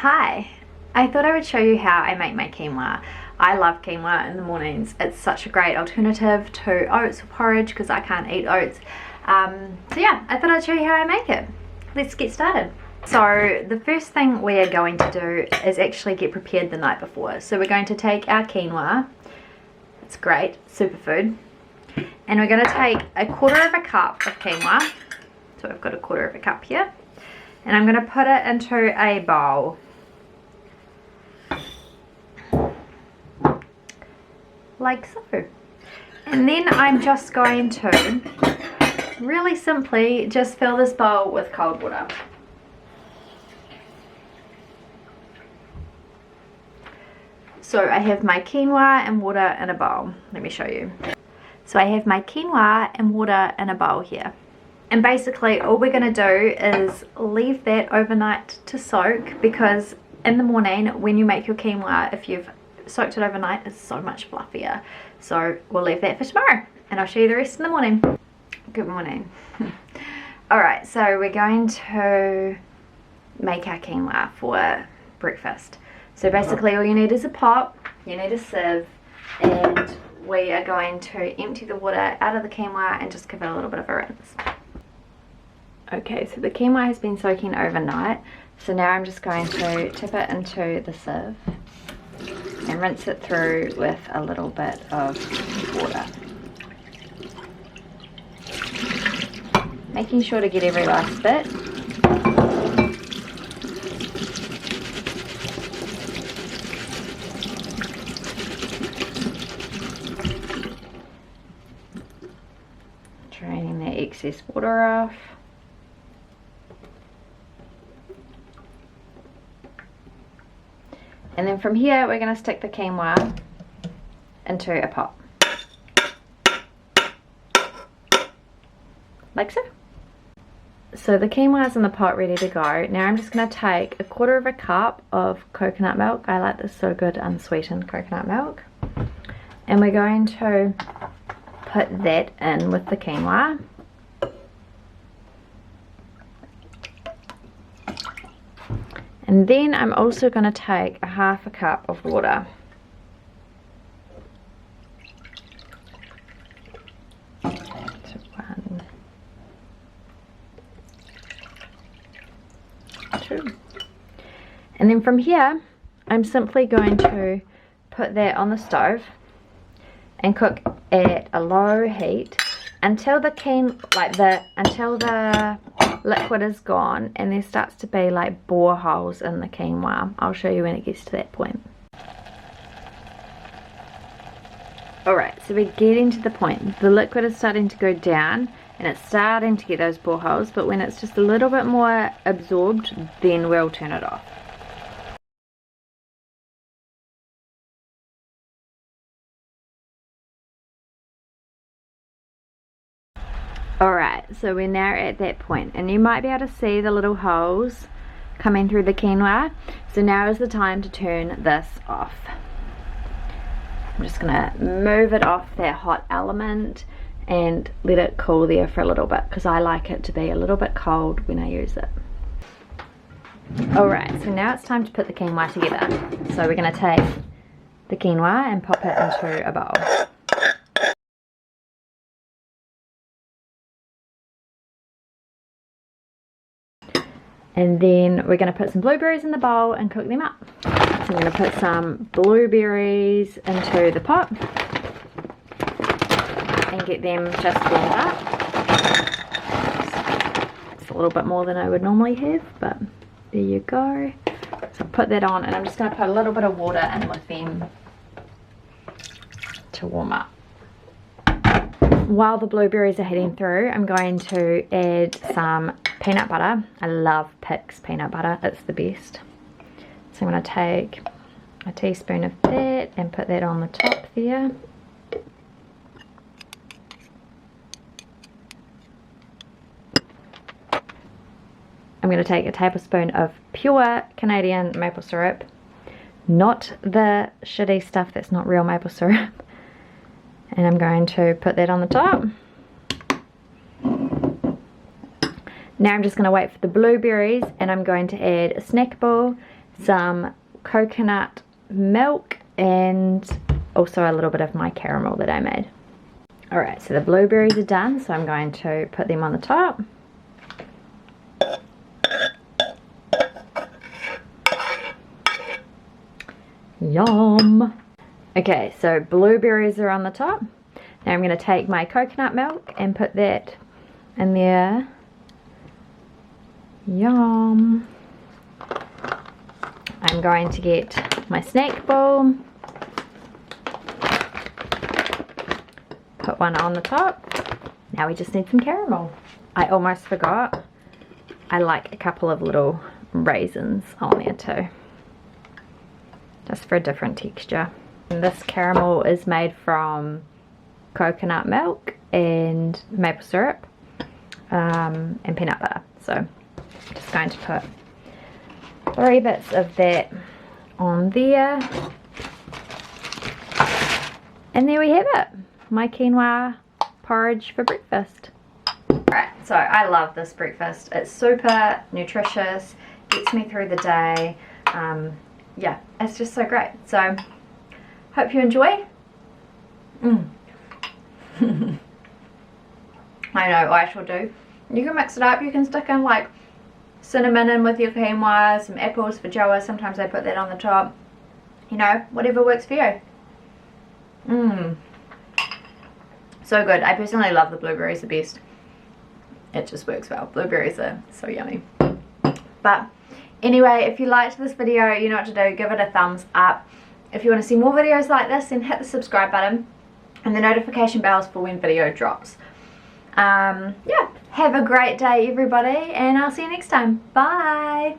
Hi, I thought I would show you how I make my quinoa. I love quinoa in the mornings. It's such a great alternative to oats or porridge because I can't eat oats. So yeah, I thought I'd show you how I make it. Let's get started. So the first thing we are going to do is actually get prepared the night before. So we're going to take our quinoa. It's great, superfood. And we're going to take a quarter of a cup of quinoa. So I've got a quarter of a cup here. And I'm going to put it into a bowl. Like so. And then I'm just going to really simply just fill this bowl with cold water. So I have my quinoa and water in a bowl. Let me show you. So I have my quinoa and water in a bowl here. And basically all we're going to do is leave that overnight to soak, because in the morning when you make your quinoa, if you've soaked it overnight, it's so much fluffier. So we'll leave that for tomorrow and I'll show you the rest in the morning. Good morning. Alright, so we're going to make our quinoa for breakfast. So basically all you need is a pot, you need a sieve, and we are going to empty the water out of the quinoa and just give it a little bit of a rinse. Okay, so the quinoa has been soaking overnight, so now I'm just going to tip it into the sieve and rinse it through with a little bit of water. Making sure to get every last bit. Draining the excess water off. And then from here we're going to stick the quinoa into a pot. Like so. So the quinoa is in the pot ready to go. Now I'm just going to take a quarter of a cup of coconut milk. I like this so good, unsweetened coconut milk. And we're going to put that in with the quinoa. And then I'm also going to take a half a cup of water. So 1, 2. And then from here, I'm simply going to put that on the stove and cook at a low heat until the liquid is gone and there starts to be like boreholes in the quinoa. I'll show you when it gets to that point. Alright, so we're getting to the point. The liquid is starting to go down and it's starting to get those boreholes, but when it's just a little bit more absorbed, then we'll turn it off. Alright, so we're now at that point, and you might be able to see the little holes coming through the quinoa. So now is the time to turn this off. I'm just going to move it off that hot element and let it cool there for a little bit, because I like it to be a little bit cold when I use it. Alright, so now it's time to put the quinoa together. So we're going to take the quinoa and pop it into a bowl. And then we're going to put some blueberries in the bowl and cook them up. So I'm going to put some blueberries into the pot and get them just warmed up. It's a little bit more than I would normally have, but there you go. So I'll put that on, and I'm just going to put a little bit of water in with them to warm up. While the blueberries are heading through, I'm going to add some peanut butter. I love Pic's peanut butter, it's the best. So I'm going to take a teaspoon of that and put that on the top there. I'm going to take a tablespoon of pure Canadian maple syrup, not the shitty stuff that's not real maple syrup. And I'm going to put that on the top. Now I'm just going to wait for the blueberries, and I'm going to add a snack ball, some coconut milk, and also a little bit of my caramel that I made. Alright, so the blueberries are done, so I'm going to put them on the top. Yum! Okay, so blueberries are on the top. Now I'm going to take my coconut milk and put that in there. Yum! I'm going to get my snack bowl. Put one on the top. Now we just need some caramel. I almost forgot. I like a couple of little raisins on there too, just for a different texture. And this caramel is made from coconut milk and maple syrup and peanut butter. So I'm just going to put 3 bits of that on there. And there we have it, my quinoa porridge for breakfast. Alright, so I love this breakfast. It's super nutritious, gets me through the day. Yeah, it's just so great. So hope you enjoy. I know, I shall do. You can mix it up. You can stick in like cinnamon in with your quinoa, some apples for Joa. Sometimes I put that on the top. You know, whatever works for you. So good. I personally love the blueberries the best. It just works well. Blueberries are so yummy. But anyway, if you liked this video, you know what to do. Give it a thumbs up. If you want to see more videos like this, then hit the subscribe button and the notification bells for when video drops. Yeah, have a great day everybody, and I'll see you next time. Bye.